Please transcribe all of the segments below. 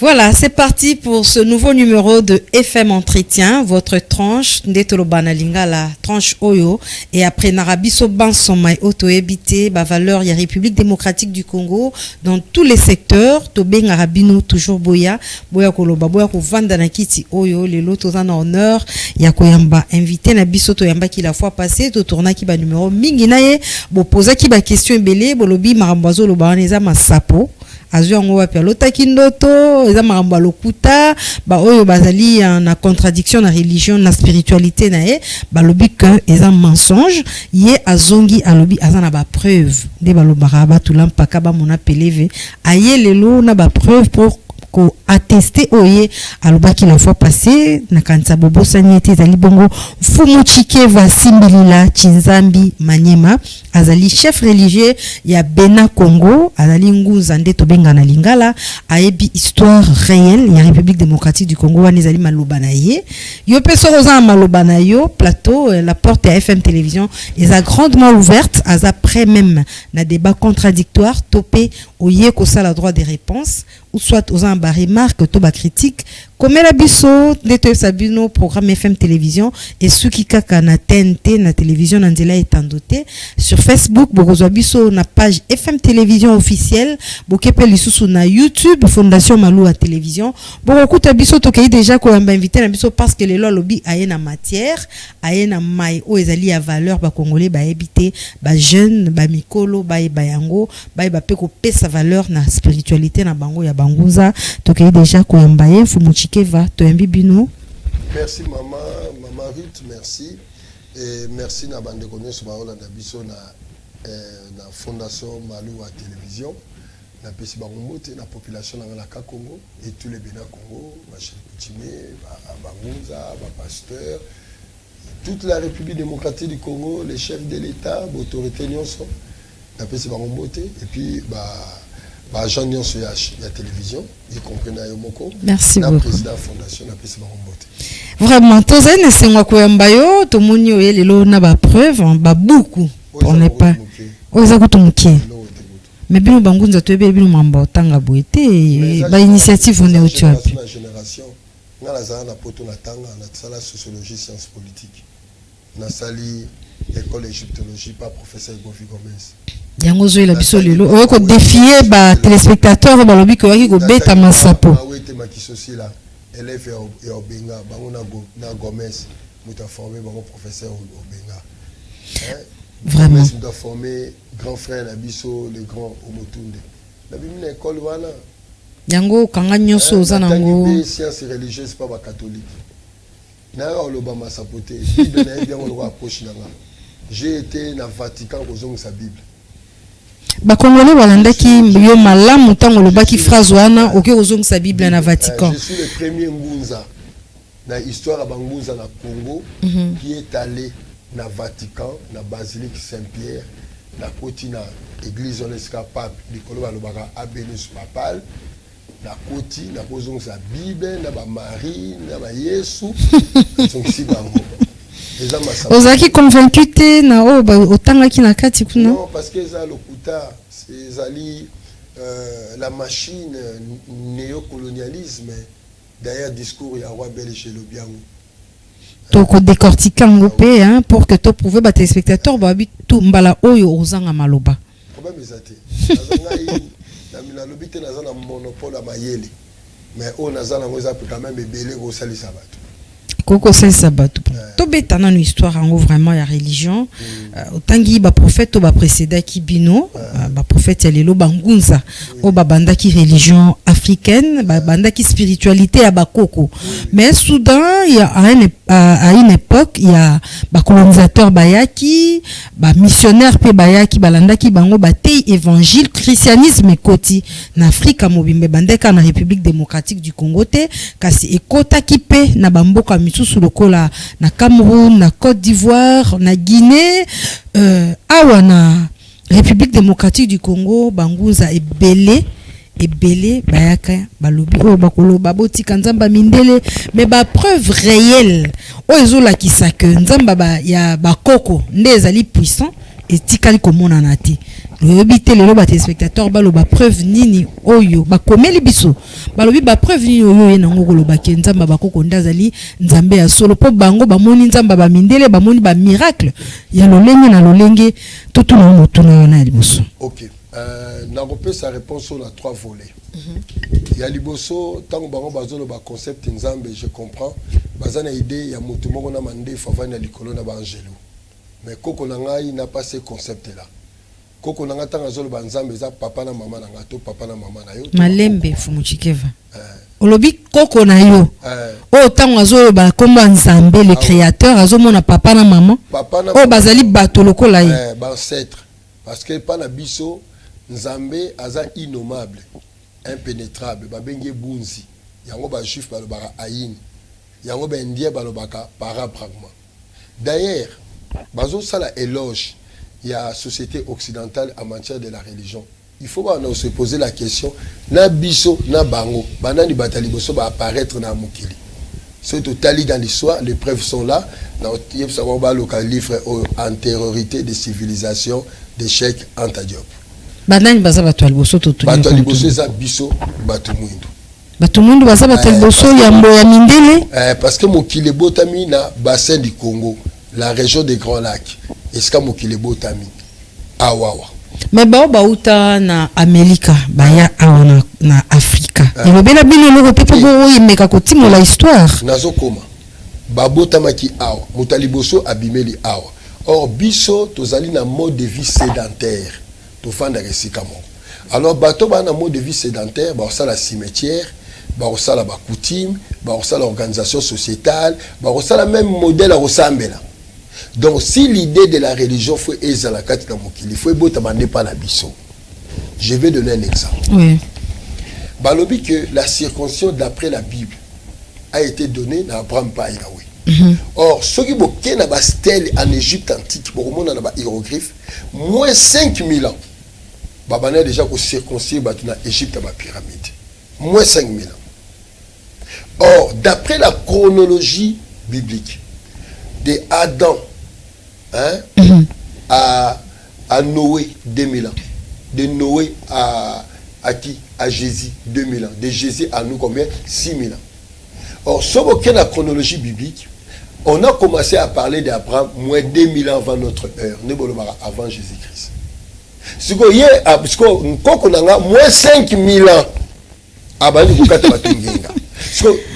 Voilà, c'est parti pour ce nouveau numéro de FM Entretien, votre tranche Ndetoloba Lingala, tranche Oyo, et après Narabiso Bansomai Otoebite, valeur, il y a République démocratique du Congo, dans tous les secteurs, Tobé Narabino, toujours Boya Koloba, Boya Kovanda Nakiti Oyo, les lotos en honneur, Yakoyamba, invité Nabiso Toyamba qui la fois passée, to tourna qui ba numéro Minginaye, bo posa qui ba question belé, bolobi Marambazo Lobaneza Masapo. Azua ngo wapi alotaki ndoto eza makambo lokuta ba oyo bazali na contradiction na religion na spiritualité na ye balobi que eza mensonge ye azongi alobi azana ba preuve de balobara ba tulampaka ba mona peleve aye lelo na ba preuve pour ko attester oye alobaki la fois passée na kanisa bobo sanyete zali bongo fumu chike va simbilila chinzambi manyema azali chef religieux ya Bena Congo azali nguza nde tobenga na lingala ayebi histoire réelle ya République démocratique du Congo wana ezali maloba na ye yo peso roza maloba na yo plateau la porte à FM télévision est grandement ouverte à après même na débat contradictoire topé oye ko sala droit des réponses ou soit aux amba remarque to ba critique comme la biso de Sabino programme FM télévision et ceux qui kaka na TNT na télévision nandela etandoté sur Facebook bokozwa biso na page FM télévision officielle bokepe lisusu na YouTube Fondation Malou à télévision bokokuta biso to kei déjà ko yamba invité na biso parce que les lobby ayena matière ayena mai o ezali ya valeur ba congolais ba habité ba jeune ba mikolo ba yango ba peko pesa valeur na spiritualité na bango ya banguza to kei déjà ko yamba ye fumuchi Merci maman Ruth, merci. Et merci na bande connaît sur la biso na Fondation Malou à télévision. Na pesi bangomote na population na la Congo et tous les Bena Congo, Machel Coutimé, Bangunza, pasteur, toute la République démocratique du Congo, les chefs de l'État, l'autorité nyonso. Na pesi bangomote et puis Jean Nyonso ya télévision, y compris na Yomoko. Merci beaucoup. Président fondation na pesi bangomote. Vraiment, tozene sengwa koyamba yo, tomoni yo lelo na ba preuve, ba beaucoup. On n'est pas. Oza kutumukie. Mais bino bangunza toyebe bino mamba otanga boete, ba initiative on est au tuapi. La génération, na la zana poto na tanga na sala sociologie sciences politiques. Na sali école égyptologie par professeur Gofi Gomez. Yango zo la biso lelo o ko défier ba téléspectateurs ba lobi ko yaki ko beta masapo. Awete makisosi la élève et Obenga bango na Gomez muta formé bango professeur Obenga. Vraiment. Muta formé grand frère na biso le grand Omotunde. Na bimina école wana. Yango kanga nyoso za nango sciences religieuses pas ba catholique. Na oloba masapote bible na bien on approche nanga. J'ai été na Vatican kozonga sa Bible. Ba Congolais balandaki yo malamu tango lobaki phrase wana oke ozonga sa Bible na Vatican. Je suis le premier ngunza na histoire ba ngunza na Congo qui est allé na Vatican na basilique Saint-Pierre na koti na église oneska pape likolo balobaka abénus papal na koti na kozonga sa Bible na ba Marie na ba Yesu donc si bango. Ozaki convaincu te na otanga ki na kati kuna? Non, parce que ça lokuta c'est la machine néocolonialisme derrière discours ya roi belge chez Lobiango. Toko décortiquer ngopé hein pour que to prouver ba téléspectateurs ba bi tout mbala oyo ozanga maloba. Problème ezate. Nazanga na mina lobité nazana monopole à mayele. Mais on nazana ngoza quand même belé go salisa bato. Koko salisa bato. To beta na histoire en vraiment ya religion. Otangi ba prophète to ba précéda ki bino, ba prophète ya lelo bangunza o ba banda ki religion africaine, ba banda ki spiritualité ya ba koko. Mais soudain il y a à une époque il y a ba colonisateur bayaki, ba missionnaire pe bayaki balanda ki bango ba tei évangile christianisme koti na Afrika mobimbe bandeka na République démocratique du Congo te kasi ekota ki pe na bamboka misusu lokola na Cameroun, na Côte d'Ivoire, na Guinée, awa na République démocratique du Congo, banguza ebele bayaka balobi o bakolo baboti kanzamba mindele mais ba preuve réelle o ezola kisaka nzamba ya bakoko nde ezali puissant et tikali komona na te Lobité le ba téléspectateur ba lo ba preuve nini oyo ba komeli biso ba lobi ba preuve nini oyo na ngoko lo ba kenzamba ba kokonda zali nzambe ya solo po bango ba moni nzamba ba mindele ba moni ba miracle ya lolenge na lolenge tout na motuna na liboso. OK. Na sa réponse sur la 3 volets. Ya liboso tango bango bazolo ba concept nzambe je comprends bazana idée ya motu moko na mande favana likolo na ba angelo. Mais koko na ngai n'a pas ce concept là. Koko nanga tanga zolo banzambe za papa na mama nanga to papa na mama na yo malembe fumuchikeva olobi koko na yo o tanga zolo ba komba nzambe le créateur azomona papa na mama o bazali bato lokola yi ba ancêtre parce que pas na biso nzambe aza innommable impénétrable ba benge bunzi yango ba juif ba lobaka ayin yango ba indien ba lobaka parapragma d'ailleurs bazo sala éloge. Il y a société occidentale en matière de la religion. Il faut se poser la question na biso na bango banani batali boso ba apparaître na mokili. C'est totalement dans l'histoire, les preuves sont là. Dans le livre antériorité des civilisations d'échec Anta Diop. Banani baza batali boso to batali boso za biso batumundo. Batumundo baza batali boso ya mbo ya mindele parce que mokili botami na bassin du Congo, la région des Grands Lacs. Est-ce que mokili botami awawa mais bauta na Amerika baya awa na Afrika ilobela bino loko pepo bo yemeka kotimo la histoire nazo koma babotamaki awa mutaliboso abimeli awa or biso tozali na mode de vie sédentaire to fanda resika mo alors bato ba na mode de vie sédentaire ba osala cimetière ba osala ba coutume ba osala organisation sociétale ba osala même modèle à resembler. Donc si l'idée de la religion faut ezalakati na mokili faut botamane pas la biso. Je vais donner un exemple. Oui. Balobi que la circoncision d'après la Bible a été donnée à Abraham par Yahweh. Or ceux qui boké na ba stèle en Égypte antique pour monde na ba hiéroglyphe moins 5000 ans. Babana déjà ko circoncire ba na Égypte ba pyramide. Moins 5000 ans. Or d'après la chronologie biblique de Adam à Noé 2000 ans, de Noé à qui? À Jésus 2000 ans, de Jésus à nous combien? 6000 ans. Or, sur la chronologie biblique, on a commencé à parler d'Abraham moins 2000 ans avant notre heure, avant Jésus-Christ. Ce qu'on y est, parce qu'on a moins 5000 ans avant nous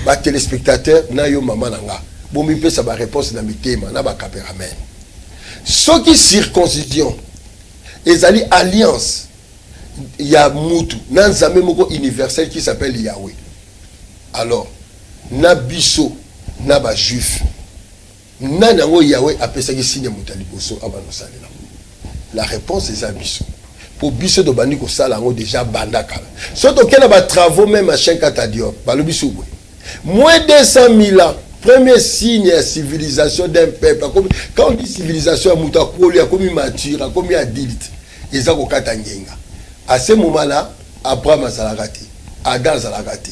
les téléspectateurs, na yo maman nanga, bon mi peut ça ba réponse na mitema na ba cameraman. Ce qui circoncision, ezali alliance, il y a mutu, nan zame moko universel qui s'appelle Yahweh. Alors, na biso, na ba juif, nan yango Yahweh appelle ça qui signe mutaliboso abanosalela. La réponse est à biso. Pour biso de bandi ko sala ngo déjà bandakala. Surtout qu'il y a des travaux même à Chenkata Diop, ba le biso. Moins de 200 000 ans. Premier signe de civilisation d'un peuple. Quand on dit civilisation, il y a comme mature, comme adulte. Et ça, à ce moment-là, Abraham a raté. Adam a raté.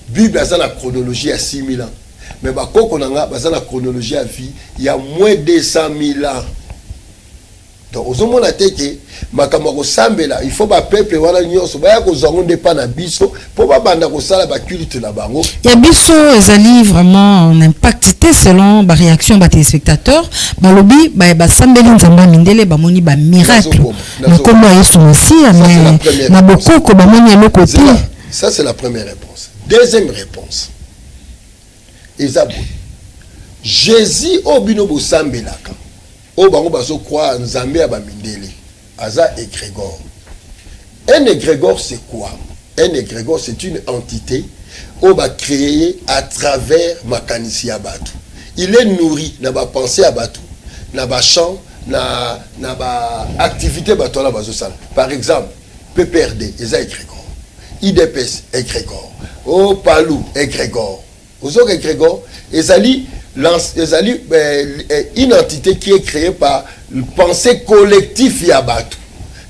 Bible a la chronologie à 6 000 ans. Mais quand on a la chronologie à vie, il y a moins de 200 000 ans. Donc, aux hommes, on a dit que il faut que le peuple soit na biso pour que culte na bango. Ya biso ezali vraiment un impact selon la réaction des téléspectateurs. Balobi ba sambeli nzamba mindele ba moni ba miracle. Na kombo Yesu Messia mais na bokoko ba moni le côté. Ça c'est la première réponse. Deuxième réponse. Ezabo. Jésus obino bo sambelaka. O bango bazo croire nzambe ya ba mindele. Aza égrégore. Un égrégore, c'est quoi? Un égrégore, c'est une entité qu'on va créer à travers Makanisi Abatu. Il est nourri, n'a pas pensé à Batu, n'a pas chant, n'a pas activité Batu la bazosal. Par exemple, PPRD, ils ont égrégore. IDPS, égrégore. Oh, Palou, égrégore. Aux autres égrégores, ils ont une entité qui est créée par le pensée collectif Yabatu.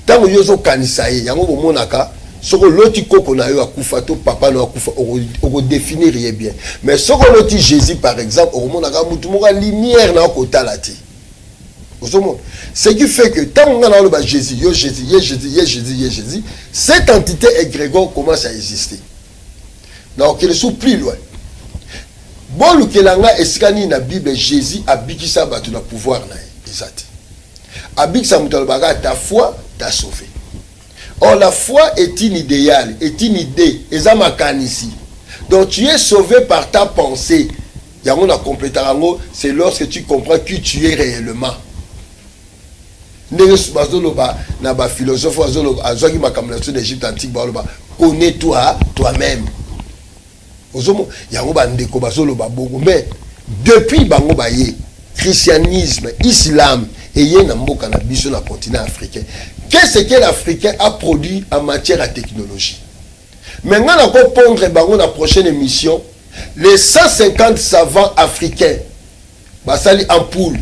Tant que vous avez kanisa yango bomonaka soko loti koko na yo akufa to papa na akufa on définir bien mais soko loti Jésus par exemple on monaka mutu moka lumière na kotala ti Ce qui fait que tant on a le Jésus, Jésus, cette entité égrégore commence à exister. Donc, il est plus loin. Bon, le Kelanga escani na Bible, Jésus a bikisa batu na pouvoir na exact. Abikisa mutalbaga ta foi t'a sauvé. Or la foi est une idéale, est une idée, ici. Donc tu es sauvé par ta pensée. Yango na complétarango, c'est lorsque tu comprends qui tu es réellement. Na ba philosophe azaki makamulation d'Égypte antique ba connais-toi toi-même. Mais depuis bango baye christianisme, islam et na mboka na biso na continent africain. Qu'est-ce que l'Africain a produit en matière de technologie? Maintenant, on va pondre bango la prochaine émission les 150 savants africains. Basali ampoule,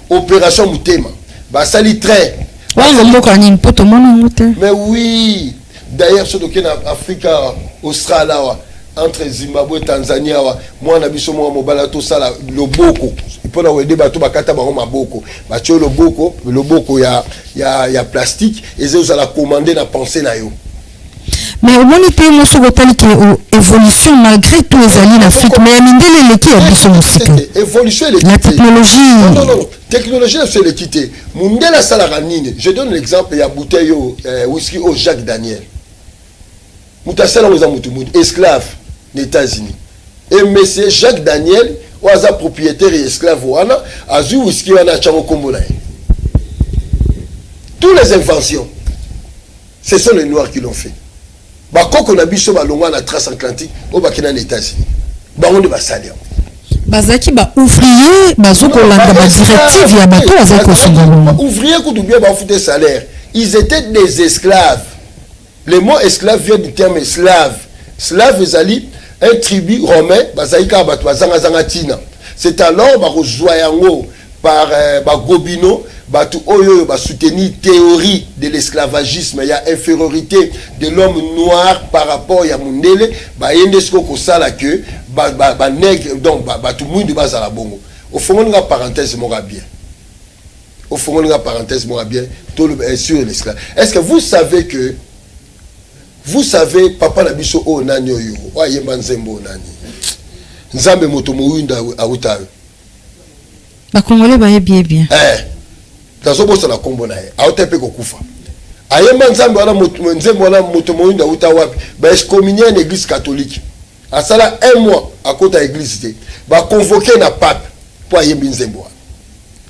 opération Mutema, basali train. Mais oui, d'ailleurs ce qui est en Afrique, Australie, entre Zimbabwe et Tanzanie, moi on a vu ce moment mobile tout ça le boko. Il faut avoir des bateaux bakata bango maboko. Bateau le boko ya plastique et ça la commander na penser na yo. Mais au moins il peut nous sur évolution malgré tous les alliés d'Afrique mais mindele qui a besoin musique. Évolution la technologie. Non, technologie c'est l'équité. Mundela salaranine. Je donne l'exemple il y a bouteille whisky au Jacques Daniel. Mutasala aux amutumud esclave des États-Unis. Et monsieur Jacques Daniel oaza propriétaire et esclave wana azu whisky wana chango kombo na. Toutes les inventions ce sont les noirs qui l'ont fait. Bakoko na biso balongwa na transatlantique au bakina les États-Unis. Bango de basalia. Bazaki ba ouvrier bazoko langa ba directive ya bato azako singolo. Ouvrier ko dubia ba fouté salaire. Ils étaient des esclaves. Le mot esclave vient du terme slave. Slave ezali un tribu romain bazaika bato bazanga zanga tina. C'est alors ba rejoyango par ba Gobineau batu oyo ba soutenir théorie de l'esclavagisme, il y a infériorité de l'homme noir par rapport ya mundele ba yendesko ko sala que ba nègre donc batu mundu bazala bongo. Au fond nga parenthèse mo bien. Au fond nga parenthèse mo bien tout sur l'esclave. Est-ce que vous savez papa na biso o nani oyo wa yemba nzembo nani nzambe moto moyunda auta ba congolais ba bien tazo bosa la kombo na ye auta pe kokufa ayemba nzambe wana nzembo wana moto moyunda auta wapi ba excommunié en église catholique asala un mois à côté de l'église ba convoquer na pape pour ayemba nzembo.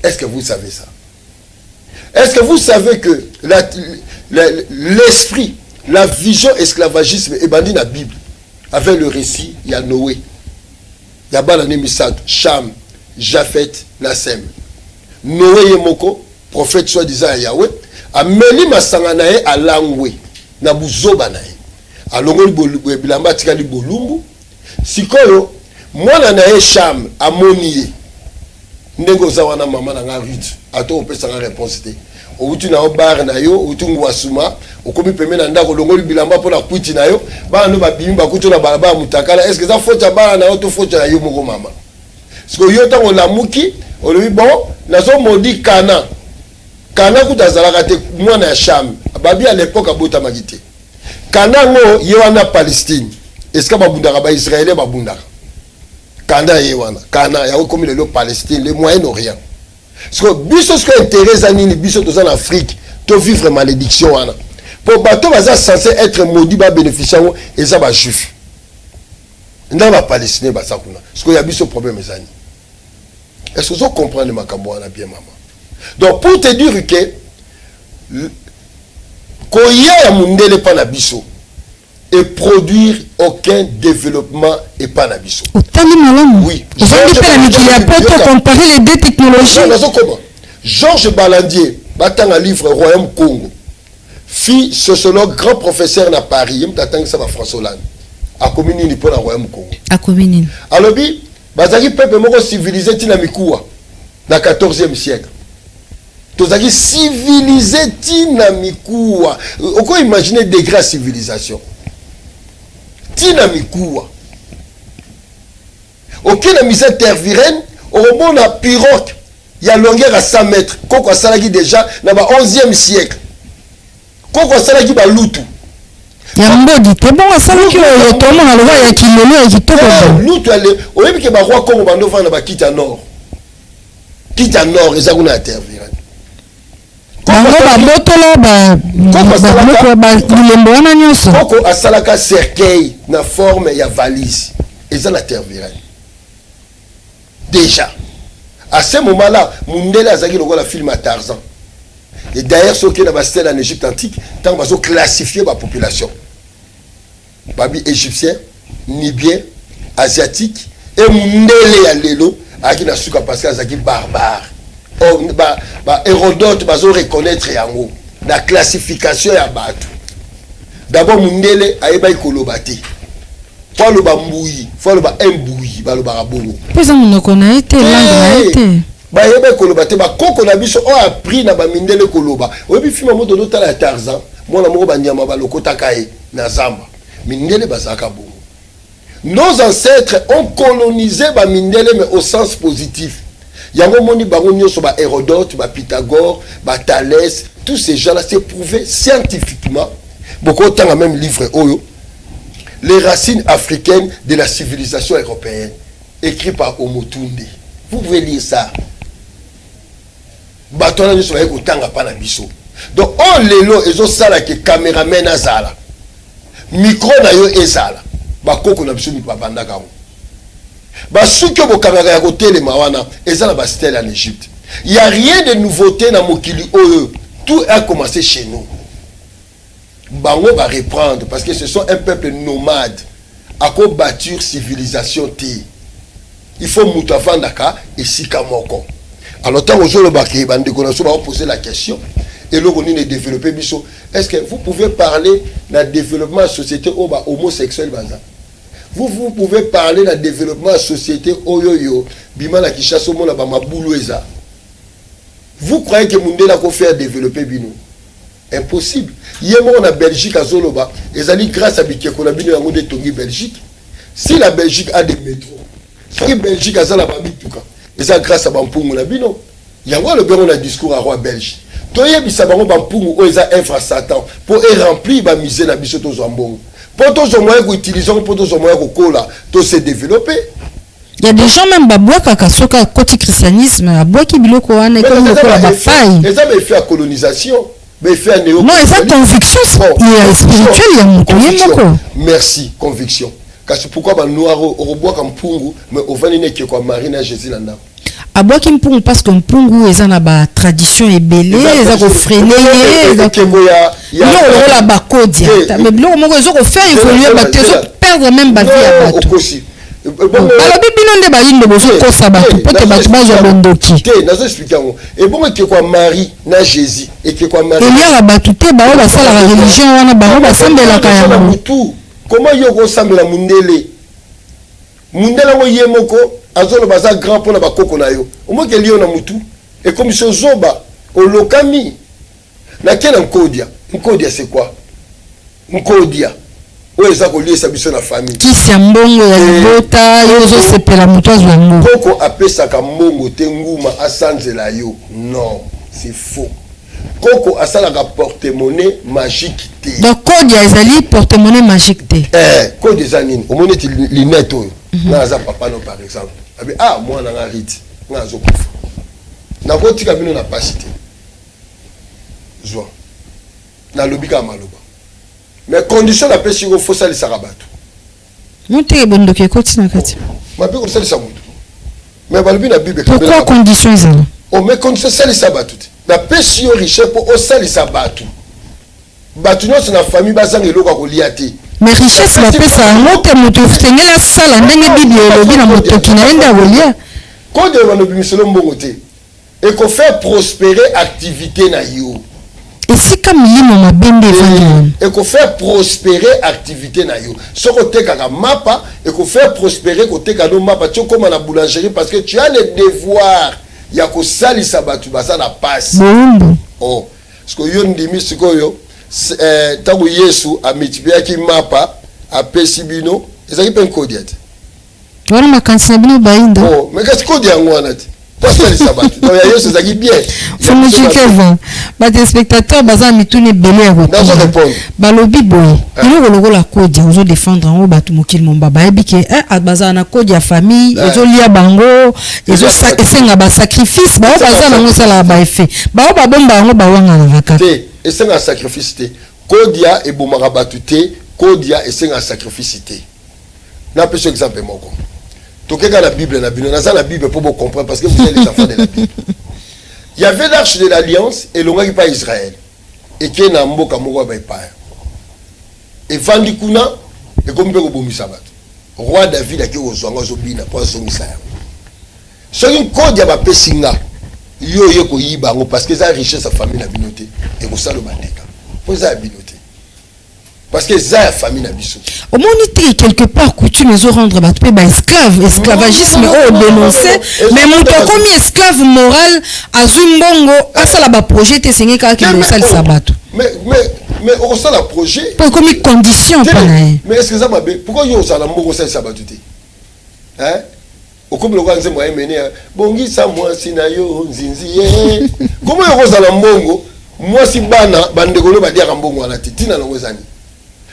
Est-ce que vous savez ça? Est-ce que vous savez que l'esprit, la vision esclavagisme est bandit dans la Bible avec le récit, il y a Noé, il y a Balané Misad, Cham, Japhet, Nassem. Noé Yemoko, prophète soi-disant Yahweh, a meli masanganae à Langwe, na buzoba nae. A longoli bilamba tikali bolumbu, sikoyo, mwana nae Cham, a moniye. Ndengo zawana mama na Ruth, ato on peut s'en réponse te. Outu na bar na yo, outu ngwasuma, okomi peme na ndako longoli bilamba po na kwiti na yo, ba no ba bimba kutu na balaba mutakala, est-ce que ça faut ba na yo to faut na yo moko mama. Parce que yo tango la muki, on lui bon, nazo modi kana. Kana kutazalaka te mwana ya Cham. Babi à l'époque abota magité. Kana ngo yewana Palestine. Est-ce que babundaka ba Israélien babundaka? Kana yewana, kana ya comme le Palestine, le Moyen-Orient. Parce que biso ce que intérêt anini biso dans l'Afrique, to vivre malédiction wana. Pour bato baza censé être maudit ba bénéficiant et ça ba juif. Nda ba Palestinien ba sakuna. Parce que y a biso problème ezani. Est-ce que vous comprenez ma camboana bien maman? Donc pour te dire que koya ya mundele pa na biso et produire aucun développement et pas na biso. Oui. Comparer les deux technologies. Georges Balandier, battant un livre Royaume Congo, fille sociologue, grand professeur à Paris, il m'a ça va François Hollande. A communiqué pour le Royaume Congo. A communiqué. Alors bi, bazaki peuple moko civilisé tina mikuwa na 14e siècle. Tozaki civilisé tina mikuwa. On peut imaginer des grandes civilisations. Tina mikuwa. Aucune misère terre virène, au moment la pirogue, Il y a longueur à 100 mètres. Koko Salaki déjà dans le 11e siècle. Koko Salaki ba lutu. Yambodi, t'es bon à Salaki, tout le monde a le voix, il y a qui le lutu, au même que ba roi Congo bando va na ba kita nord. Kita nord, ils ont intervenir. Koko Asalaka cercueil na forme ya valise. Ils ont intervenir. Déjà. À ce moment-là, Mundele a zagi le film à Tarzan. Et d'ailleurs, ce qui est dans la stèle en Égypte antique, tant qu'on a classifié la population. Babi égyptien, nibien, asiatique, et Mundele a l'élo, à qui n'a su qu'à passer à zagi barbare. Hérodote va reconnaître yango. La classification ya batu. D'abord, Mundele a eba ikolobati. Faut le bambouille, faut le bambouille, ba le barabongo. Puis on ne connaît pas langue ba yeba kolobate ba koko na biso o appris na ba mindele koloba. Oyebi fima moto do tala Tarzan, mona moko ba nyama ba lokota kae na zamba. Mindele basaka bongo. Nos ancêtres ont colonisé ba mindele mais au sens positif. Yango moni bango nyoso ba Hérodote, ba Pythagore, ba Thalès, tous ces gens-là c'est prouvé scientifiquement. Beaucoup autant même livre Oyo. Les racines africaines de la civilisation européenne, écrit par Omotunde. Vous pouvez lire ça. Batona ne soit autant pas na biso. Donc on lelo ezo sala ke cameraman azala. Micro na yo ezala. Ba koko na biso mi babanda ka. Ba suki bo kamera ya hôtel mawana ezala ba stèle en Égypte. Il y a rien de nouveauté na mokili oyo. Tout a commencé chez nous. Bango va reprendre parce que ce sont un peuple nomade à quoi bâtir civilisation T. Il faut moutafandaka et sikamoko. Alors tant que le baki bande connaissons va poser la question et le on est développé biso. Est-ce que vous pouvez parler d'un développement de la société homosexuelle baza? Vous pouvez parler d'un développement de la société oyoyo bimana ki chasse mona ba mabulu eza. Vous croyez que Mundela ko faire développer bino? Impossible. Hier, on a Belgique à Zoloba. Et ça grâce à Bikeko, on a bien de Tongi Belgique. Si la Belgique a des métros, si la Belgique a Zalaba Bituka, et ça grâce à Bampungu, on a bien. Il y a le bureau, on a discours à roi belge. Toye Bissabango Bampungu, où ils ont infra-satan, pour remplir la misère dans Bissoto Zambon. Pour tous les moyens qu'on utilise, pour tous les moyens qu'on colle, tout se développer. Il y a des gens même qui sont côté christianisme, qui biloko ane comme le la faille. Et ça me fait la colonisation. Mais fait un néo. Non, c'est conviction. Il y a spirituel, merci, conviction. Parce que pourquoi noir au bois comme pungu, mais au vanine qui est quoi marina Jésus landa. À bois qui pungu parce que pungu est une tradition et belé, ils ont freiner, ils ont la bakodia. Mais blanc, moi ils ont fait, il faut lui perdre même la vie à battre. Alors bino nde balimbe bozo kosa bato pote bato bazo bondoki te nazo expliquer ngo et bon que quoi Marie na Jésus et que quoi Marie il y a bato te ba ba sala la religion wana ba ba sambela kaya mutu comment yo ko sambela mundele ngo yemoko azolo baza grand pona bakoko na yo omo ke liyo na mutu et comme ce zoba au lokami na kena nkodia c'est quoi nkodia la famille. Qui s'est mbongo ya libota yozo sepela mutu azwango. Koko apesaka mbongo te nguma asanzela yo. Non, c'est faux. Koko asalaka porte-monnaie magique te. Donc code ya ezali porte-monnaie magique te. Code za nini? Omoneti lunette oyo. Na za papa no par exemple. Abi moi na rite. Na zo kufa. Na kotika bino na pasité. Zo. Na lobika maloba. Mais condition la pêche il faut ça les sarabatu. Monter bondo ke koti na kati. Ma pe ko ça les samudu. Mais ba na bible. Pourquoi condition ça? Oh mais condition ça les sabatu. La pêche yo riche pour o ça les sabatu. Batu no c'est na famille bazanga eloko ko liate. Mais richesse la pêche ça moto moto fengela sala ndenge bible lobi na moto kinaenda wolia. Quand de wana bimiselo mbongo te. Et qu'on fait prospérer activité na yo. Et si comme limo mabende et qu'on fait prospérer activité na yo ce côté kaka mapa et qu'on fait prospérer côté kano mapa tu comme na boulangerie parce que tu as le devoir ya ko salisa batu basa na passe oh parce que yo ndimi sikoyo tango Yesu a multiplié ki mapa a pesibino ezaki pen kodiate wana makanisa bino bainda oh mais qu'est-ce que kodi yango wana Pas ça les sabbats. Donc il y a eu ces bien. Faut me dire que les spectateurs bazar mitune belé à votre. Dans répondre. Balobi boy. Il y a la code ya ozo défendre en haut batu mokil mon baba et bike bazar na code ya famille ozo lia bango ozo esenga ba sacrifice ba bazar na ngosa la ba effet. Ba bomba ngo ba wanga na vaka. Té esenga sacrifice té. Code ya e bomara batu té, code ya esenga sacrifice té. Na peu exemple moko. Tokeka la Bible na bino na la Bible pour vous comprendre parce que vous êtes les enfants de la Bible. Il y avait l'arche de l'alliance et l'on pas Israël et qui na mboka moko ba pa. Et vandi kuna et comme be ko bomisa bato. Roi David a ki ozwanga zobina pour zomisa. C'est une code ya ba pesinga. Yo ko yiba ngo parce que ça richesse sa famille na binoté et ko salo bandeka. Pour ça binoté. Parce que ça la famille na biso. Au moins on quelque part coutume ils rendre bato pe ba esclavagisme au dénoncer mais moto comme esclave moral azumbongo asala ba projet te sengi ka ki sal sabato. Mais on sait la projet. Pour comme condition pas na. Mais est-ce que ça m'a pourquoi yo sala mbongo sal sabato te? Hein? Au comme le roi nzembo mené bongi sa moi sinayo nzinziye. Comment yo sala mbongo? Moi si bana bandekolo ba dia mbongo na titina na ngozani.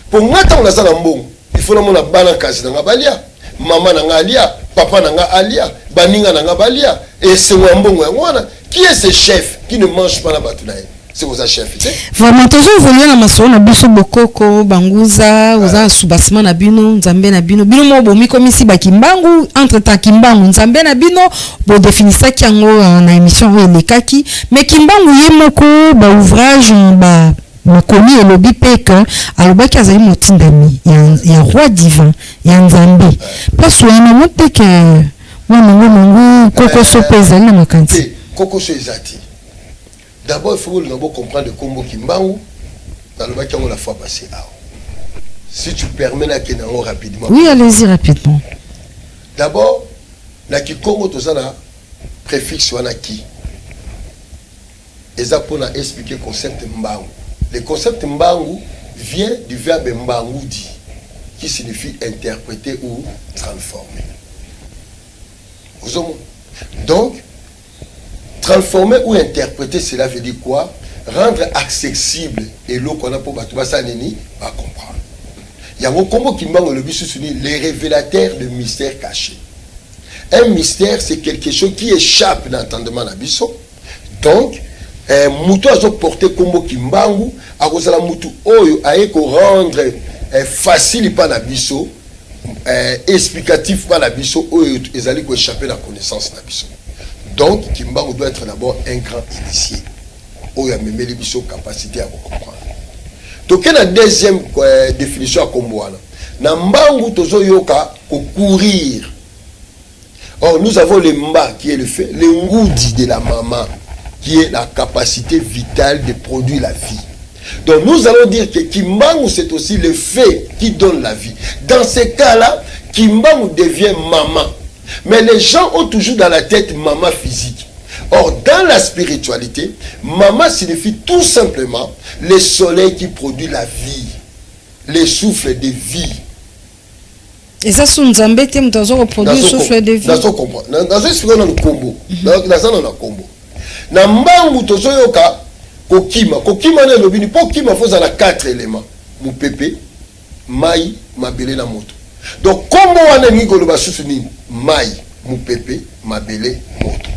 Pour ngata on a ça dans bon il faut la bana kasi na ngabalia maman na ngalia papa na ngalia baninga na ngabalia et c'est mbongo ngwana qui est ce chef qui ne mange pas la batunaye c'est vos chef tu sais vraiment toujours voulu na maso na biso bokoko banguza oza subasima na bino nzambe na bino bino mo bomi comme si bakimbangu entre ta kimbangu nzambe na bino bo définissa kiango na émission elekaki mais kimbangu yemoko ba ouvrage ba makomi elobi peke alobaki azali motindami ya roi divin ya nzambe place wana mo peke mwana koko sope ezali na makanisi koko so ezati d'abord il faut que comprendre kombo kimbangu alobaki yango la fois passée là si tu permets na kenango rapidement oui allez-y rapidement d'abord na kikongo tozana préfixe wana ki eza pona expliquer concept mbangu. Le concept mbangu vient du verbe mbangudi qui signifie interpréter ou transformer. Donc, transformer ou interpréter, cela veut dire quoi? Rendre accessible et l'eau qu'on a pour Batouba Neni va comprendre. Il y a un combo qui m'a le les révélateurs de mystères cachés. Un mystère, c'est quelque chose qui échappe dans l'entendement d'Abisso. Donc, mutu azo porter kombo kimbangu akozala mutu oyo ayeko rendre facile pa na biso explicatif pa na biso oyo ezali ko échapper la connaissance na biso. Donc kimbangu doit être d'abord un grand initié oyo amemeli biso capacité à comprendre. Donc la deuxième définition à kombo wana na mbangu tozo yoka ko courir. Or nous avons le mba qui est le fait le ngoudi de la maman qui est la capacité vitale de produire la vie. Donc nous allons dire que Kimbangu c'est aussi le fait qui donne la vie. Dans ces cas-là, Kimbangu devient maman. Mais les gens ont toujours dans la tête maman physique. Or, dans la spiritualité, maman signifie tout simplement le soleil qui produit la vie, le souffle de vie. Et ça, c'est un zambé qui produit le souffle de vie. Dans ce combo. Dans ce combo. Dans ce combo. Na mbangu tozoyoka kokima na lobini po kima foza na 4 éléments mupepe mai mabele na moto donc comment wana ngolo basusu ni mai mupepe mabele moto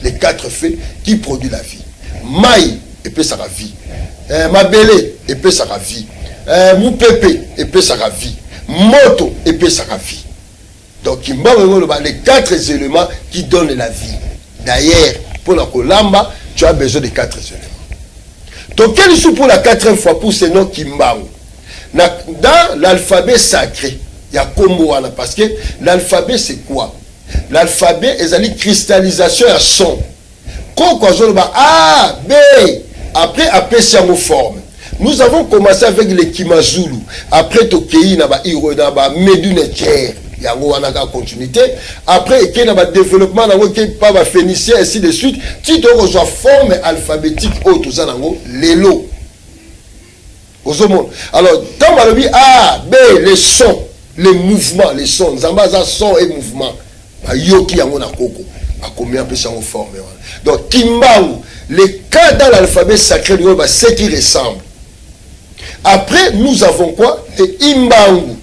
les 4 faits qui produisent la vie mai epé sa vie mabele epé sa vie mupepe epé sa vie moto epé sa vie donc kimbango les 4 éléments qui donnent la vie d'ailleurs pour la kolamba, tu as besoin de 4 éléments. Donc, quel est pour la 4e fois pour ce nom Kimbangu? Dans l'alphabet sacré, il y a Komboana, parce que l'alphabet c'est quoi? L'alphabet est une cristallisation à son. Quand A, B, après c'est en forme. Nous avons commencé avec les Kimazulu. Après Tokei, Iro, Medune, il y a une continuité. Après, il y a un développement, il y a un phénicien, ainsi de suite. Tu dois avoir forme alphabétique, les lots. Alors, dans le vie A, B, les sons, les mouvements, les sons. Zambaza, son et mouvement. Yoki, à combien peut s'en former. Donc Kimbangu, les cas dans l'alphabet sacré du Yoruba, c'est qui ressemble. Après, nous avons quoi? Les Imbangu.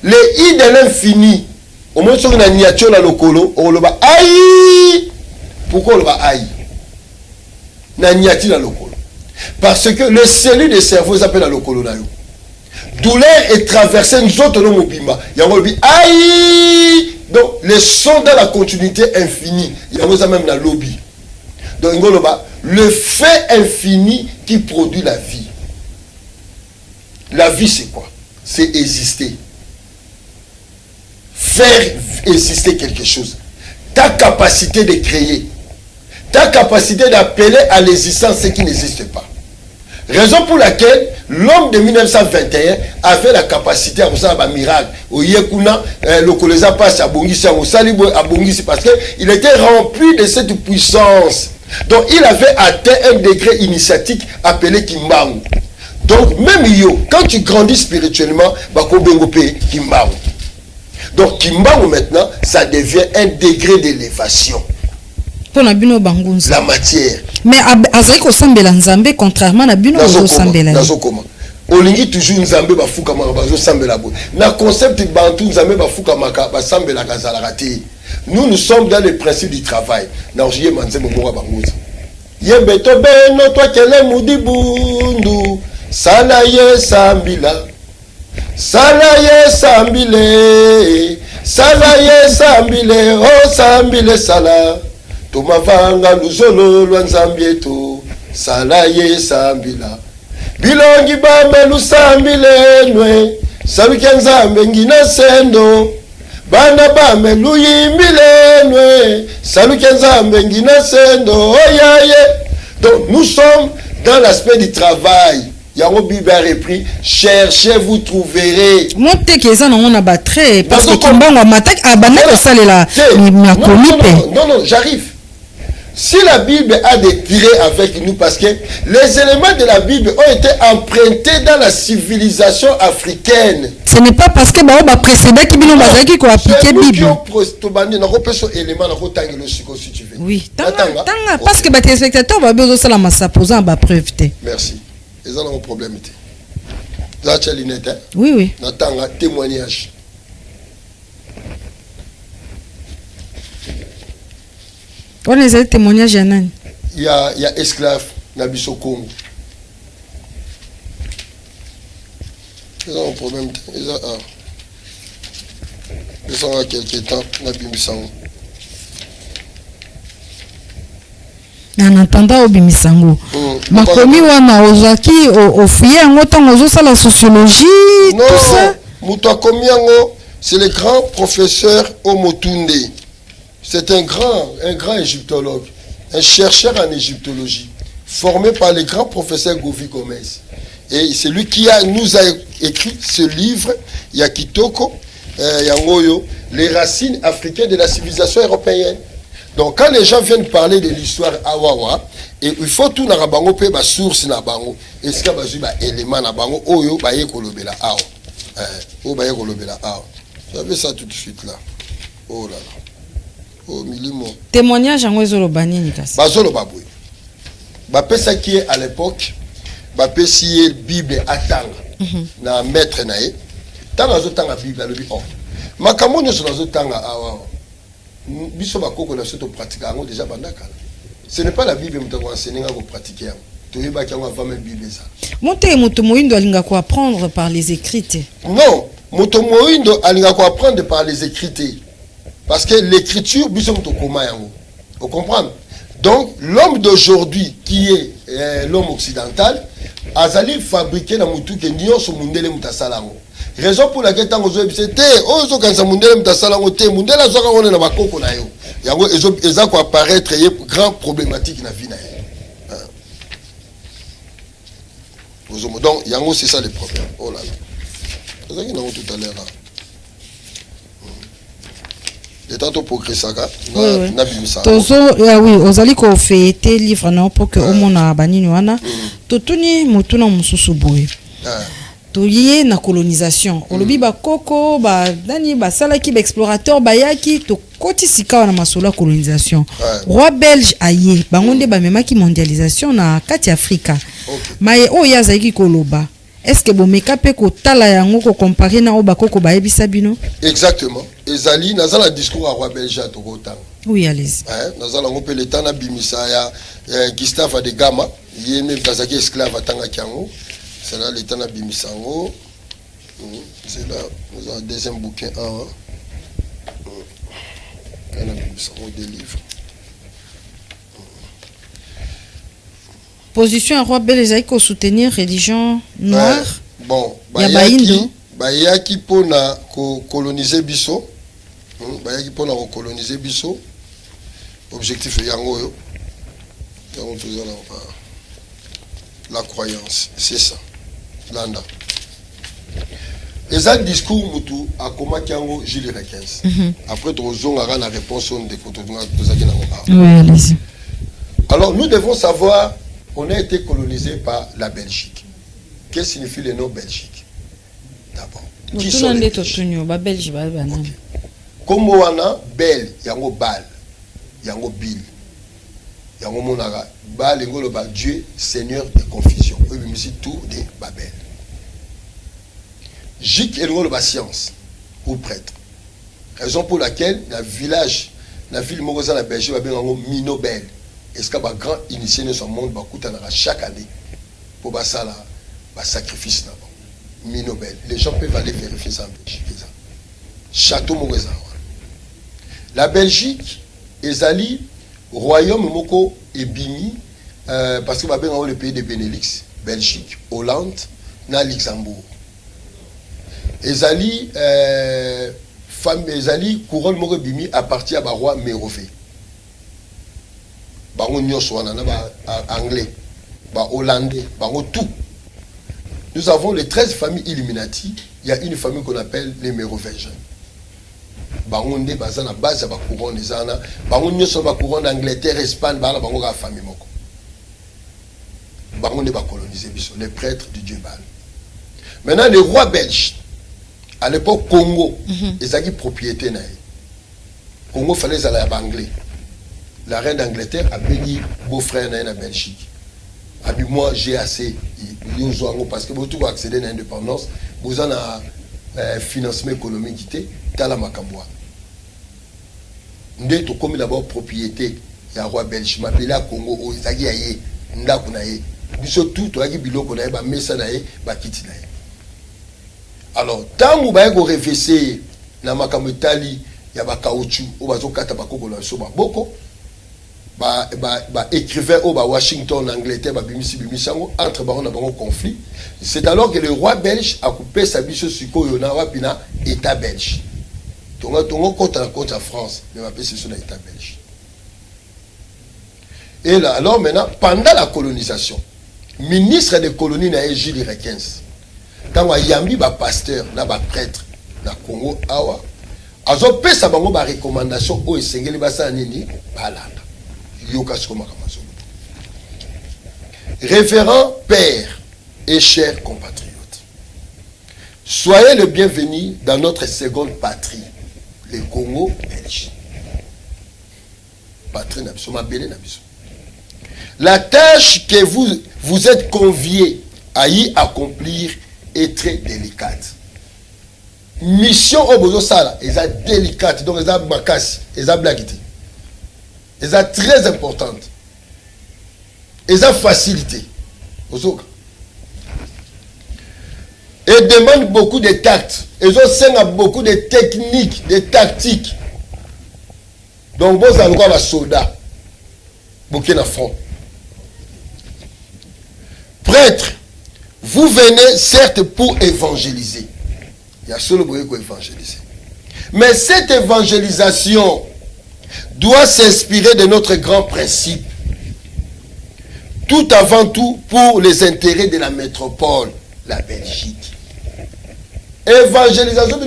Les I de l'infini. Au moins, sur une niature dans le colo, on le va aïe. Pourquoi on le va aïe? Na niature dans le colo. Parce que les cellules du cerveau s'appellent dans le colo. Douleur est traversée, nous autres, nous mobimba. Il y a un aïe. Donc, les sons dans la continuité infinie. Il y a même dans le lobby. Donc, le fait infini qui produit la vie. La vie, c'est quoi? C'est exister. Faire exister quelque chose. Ta capacité de créer. Ta capacité d'appeler à l'existence ce qui n'existe pas. Raison pour laquelle l'homme de 1921 avait la capacité à faire un miracle. Le Koleza passe à Bongisi, parce qu'il était rempli de cette puissance. Donc il avait atteint un degré initiatique appelé Kimbangu. Donc même yo, quand tu grandis spirituellement, Kimbangu. Donc Kimbangu maintenant, ça devient un degré d'élévation. La matière. Mais Azriko Sambela Nzambe, contrairement à Bino Sambela. Olingi toujours Nzambe bafuka makabazo Sambela bo. Na concept bantu Nzambe bafuka makabazo Sambela kazalarate. Nous sommes dans le principe du travail. Na ojiye manze mongora bangoza. Yebeto beno toi kele mudibundu. Salaye Sambila. Salaye Sambile. Salaye Sambile. Oh Sambile sala. Tomavanga luzolo lwanzambieto. Salaye Sambila. Bilongi bame lusambile nwe. Saluke nzambe ngina sendo. Bana bame luyimbile nwe. Saluke nzambe ngina sendo. Oyaye. Donc nous sommes dans l'aspect du travail. Yango Bible a repris, cherchez, vous trouverez. Monte keza na on a battre parce que Kimbangu a matak abana ko salela na komipe. Non, j'arrive. Si la Bible a des tirés avec nous, parce que les éléments de la Bible ont été empruntés dans la civilisation africaine. Ce n'est pas parce que ba précédent qui bino bazaki ko appliquer Bible. Oui, tanga parce que ba téléspectateurs ba besoin ça la massa posant ba preuve. Merci. Ils ont un problème. Oui. Natanga témoignage. On les a témoignages à nan. Il y a esclaves Nabiso Congo. Ils ont un problème. Ils ont quelques temps Nabimisango. En attendant Obimisango. Makomi wana ozaki ofuye yango tango ozosa la sociologie tout ça. Mutakomi yango, c'est le grand professeur Omotunde. C'est un grand égyptologue, un chercheur en égyptologie, formé par le grand professeur Govi Gomez. Et c'est lui qui nous a écrit ce livre, Yakitoko, Yangoyo, les racines africaines de la civilisation européenne. Donc quand les gens viennent parler de l'histoire Awawa, et il faut tout na bango pe ba source na bango, est-ce que ba ba élément na bango oyo ba yekolobela awa. O ba yekolobela awa. J'avais ça tout de suite là. Oh là là. Oh milimo. Témoignage en Wezolo Bani Nikasi. Bazolo baboué. Bapesa qui est à l'époque, bapesi Bible atanga. Na maître nae. Tanga zo tanga Bible le bi oh. Makamoni so zo tanga awa. Biso bakoko na soto pratique ango déjà bandaka. Ce n'est pas la Bible que vous enseignez à vous pratiquer. Tu ne vas pas avoir même Bible ça. Monte Motomoindo alinga ko apprendre par les écrits. Non, Motomoindo alinga ko apprendre par les écrits. Parce que l'écriture, biso mutokoma yango. Vous comprenez? Donc l'homme d'aujourd'hui qui est l'homme occidental, azali fabriqué na mutu ke nyonso mundele mutasalango. Raison pour laquelle tant que c'était ozo kanza mundele mutasalango te mundela zoka wona na bakoko na yo. Yango eza ko apparaître grand problématique na vie na yo. Donc yango c'est ça le problème. Oh là là. C'est ça qui nous tout à l'heure là. Et tant pour Chrisaka, oui, ozali ko fêter livre non pour que au mona banini wana totuni mutuna mususu boye. toye na colonisation olobi ba koko ba dani ba salaki ba explorateur ba yaki to koti sika na masolo ya colonisation roi belge aye bangonde ba memaki mondialisation na kati Afrika maye o yazaki koloba est-ce que bomeka pe ko tala yango ko comparer na o ba koko ba yebisa bino exactement ezali nazala discours à roi belge à Togotang. Oui, allez-y. Nazala on peut le temps na bimisa ya Gustave de Gama yene kazaki esclave atanga kiango c'est là le temps na bimisango. C'est là, nous avons un deuxième bouquin. Des livres. Position à roi Belge pour soutenir religion noire. Bon, Bayaki pour coloniser Bisso. Bayaki pour coloniser Bisso. Objectif est Yango. La croyance, c'est ça. Landa. Les actes discours mutu à comment kiango Gilles Requens. Après on a la réponse on des photos. Oui, allez-y. Alors nous devons savoir qu'on a été colonisé par la Belgique. Qu'est-ce que signifie le nom Belgique? D'abord. Qui sont les Belges? Comme on a Bel, yango Bal, yango Bil, yango Monaga, Bal yango ba Dieu Seigneur de confusion. Oui, mais c'est tout de Babel. Jik est le science ou prêtre. Raison pour laquelle dans le village, dans la ville Morosa la Belgique, il y a un Minobel. Est-ce qu'il y a un grand initié dans son monde chaque année pour ça là, sacrifice là. Minobel. Les gens peuvent aller vérifier ça en Belgique. Château Morosa. La Belgique, Ezali, royaume Moko et Bini, parce que y a le pays de Benelux, Belgique, Hollande, na Luxembourg. Ezali femme Ezali couronne moko bimi appartient à ba roi Mérové. Ba onyo soana na ba anglais, ba hollandais, ba tout. Nous avons les 13 familles Illuminati, il y a une famille qu'on appelle les Mérovingiens. Ba onde baza na base ba couronne ezana, ba onyo so ba couronne Angleterre, Espagne, ba la bango ga famille moko. Ba onde ba coloniser biso, les prêtres du dieu Baal. Maintenant les rois belges à l'époque Congo, ils avaient propriété. Congo fallait aller à Anglais. La reine d'Angleterre a béni beau-frère dans la Belgique. A dit moi j'ai assez parce que vous accéder à l'indépendance, vous avez un financement économique qui est à la Makamboa. Nous avons comme d'abord propriété, il y a un roi belge, je m'appelle à Congo, ils avaient aillé, Ndakunaye. Surtout, tu as dit biloko naye, ba mesa naye, ba kiti naye. Alors, tant que vous avez réfléchi dans ma camétali, il y a des caoutchouc, ou des kata bakoko la soba boko, écrivain au Washington, Angleterre, bimisango entre baron dans conflit. C'est alors que le roi belge a coupé sa biche sur Koyona Wapina État belge. Tongo compte en France, mais ma paix c'est sur l'État belge. Et là, alors maintenant, pendant la colonisation, ministre des colonies n'a Gilles Requens. Quand on yambi ba pasteur na ba prêtre na Congo awa azo pesa bango ba recommandation o esengeli basa nini balanda yoka skoma kamazo. Révérend père et chers compatriotes, soyez le bienvenu dans notre seconde patrie, le Congo belge. Patrie na biso mabele na biso. La tâche que vous êtes conviés à y accomplir est très délicate. Mission au besoin ça est délicate, donc elle est makasi, elle est blaguité, elle est très importante, elle est facilité. Et demande beaucoup de tact, elle a beaucoup de techniques, de tactiques. Donc vous avez encore un soldat, Burkina Front. Prêtre, vous venez certes pour évangéliser. Il y a seulement pour évangéliser. Mais cette évangélisation doit s'inspirer de notre grand principe. Tout avant tout pour les intérêts de la métropole, la Belgique. Évangélisation,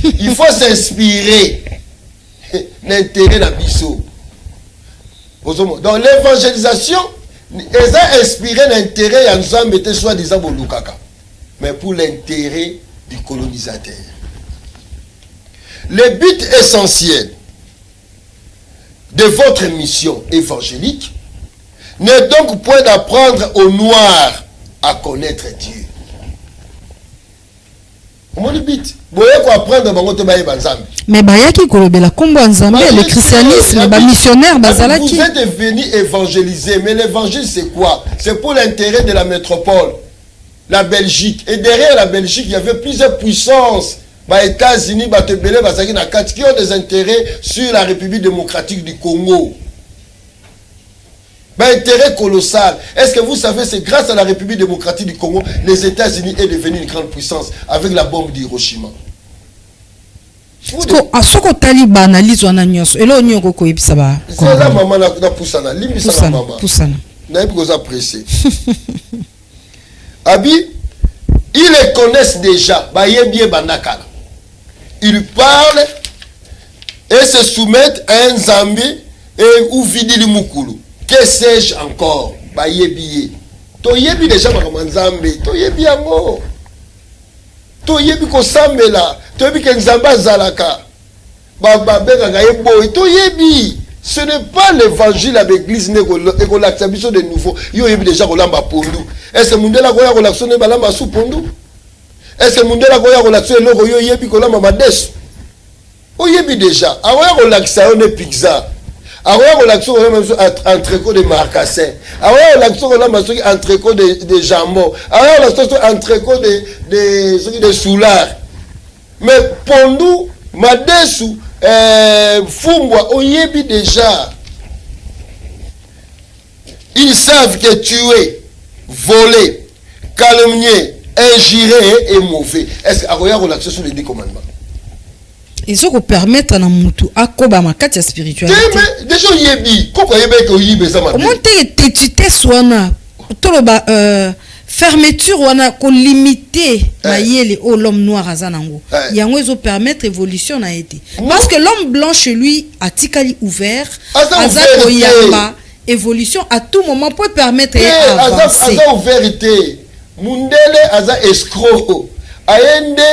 il faut s'inspirer de l'intérêt de la Bissau. Donc l'évangélisation, ils ont inspiré l'intérêt à nous mettre soi-disant Bolukaka. mais pour l'intérêt du colonisateur. Le but essentiel de votre mission évangélique n'est donc point d'apprendre aux Noirs à connaître Dieu. Comment le but? Mais bayaki kolobela kombo nzambe, le christianisme, ba missionnaire bazalaki. Vous êtes venus évangéliser, mais l'évangile c'est quoi? C'est pour l'intérêt de la métropole, la Belgique. Et derrière la Belgique, il y avait plusieurs puissances. Les États-Unis, qui ont des intérêts sur la République démocratique du Congo. Intérêt colossal. Est-ce que vous savez, c'est grâce à la République démocratique du Congo, les États-Unis est devenu une grande puissance avec la bombe d'Hiroshima. C'est là maman na poussana, limbisa maman. Poussana. Na epikoza pressé. Abi, ils les connaissent déjà, bayebie banakala. Ils parlent et se soumettent à un zambi et ou vidi mukulu. Que sais-je encore? Bayebi. Toyebi déjà makamazambe. Toyebi yango. Toyebi ko sambela. Toyebi ke nzamba zalaka. Bababeka gayebo. Toyebi. Ce n'est pas l'évangile avec l'église et qu'on l'accepte de nouveau. Yoyebi déjà ko lamba pondu. Est-ce que mundela ko ya ko laksone balamba su pondu? Est-ce que mundela ko ya ko laksone loko yoyebi ko lamba madesu? Oyebi déjà. Awa ko laksone pizza. Alors, on a entrecôte de marcassin. Alors, on a entrecôte de jambon. Alors, on a entrecôte de soulard. Mais pour nous, Madesu, Fumbwa, Oyebi déjà. Ils savent que tuer, voler, calomnier, injurer est mauvais. Est-ce qu'on a sur les 10 commandements? Ils ont permettre à Namutu à koba makati ya spiritualité. Mais déjà yebi, pourquoi yebi que yebi ça m'a. Comment t'es soana toloba fermeture wana ko limiter mayele au l'homme noir azanango. Yango ils ont permettre évolution na été. Parce que l'homme blanc chez lui a tikali ouvert, azako yamba évolution à tout moment peut permettre avancer. Aza vérité. Mundele aza escroc. Aende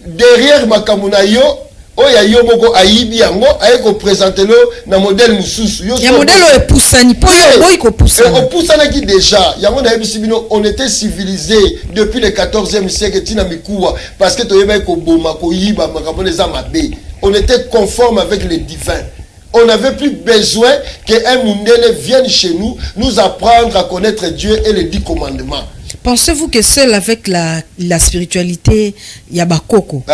derrière makamuna yo. Oya yomoko aibi yango ayeko présenter le na modèle mususu ya modèle est poussani po boy ko poussani on poussana qui déjà yango na ebisibino on était civilisé depuis le 14e siècle tina mikuwa parce que toyeba ko boma ko yiba makambo za mabe on était conforme avec les divins. On n'avait plus besoin qu'un mundele vienne chez nous nous apprendre à connaître Dieu et les 10 commandements. Pensez-vous que seul avec la spiritualité ya bakoko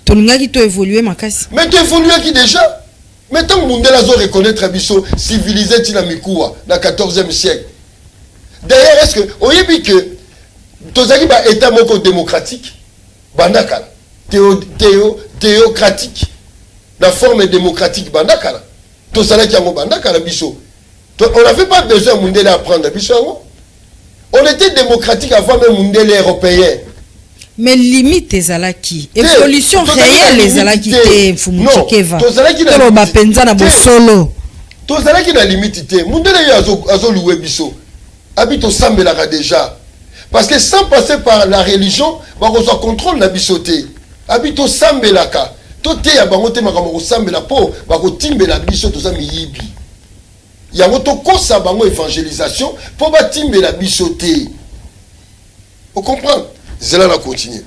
Tolingaki to évoluer makasi. Mais tu évolues qui déjà? Mais tant que Mundela zo reconnaître Abisso civilisé tina mikuwa dans le 14e siècle. D'ailleurs, est-ce que oyebi que tozaki ba état moko démocratique bandakala théocratique la forme démocratique bandakala tozalaki yango bandakala biso. On n'avait pas besoin Mundela apprendre biso yango. On était démocratique avant même Mundela européen. Mais limite ezalaki évolution réelle ezalaki te fumutikeva toloba penza na bosolo tozalaki na limite te mundele yo azo louer biso habito sambelaka déjà parce que sans passer par la religion ba reçoit contrôle na biso te habito sambelaka to te ya bango te makambo ko sambela po ba ko timbela biso toza miyibi yango to kosa bango évangélisation po ba timbela biso te. Vous comprenez? Cela va continuer.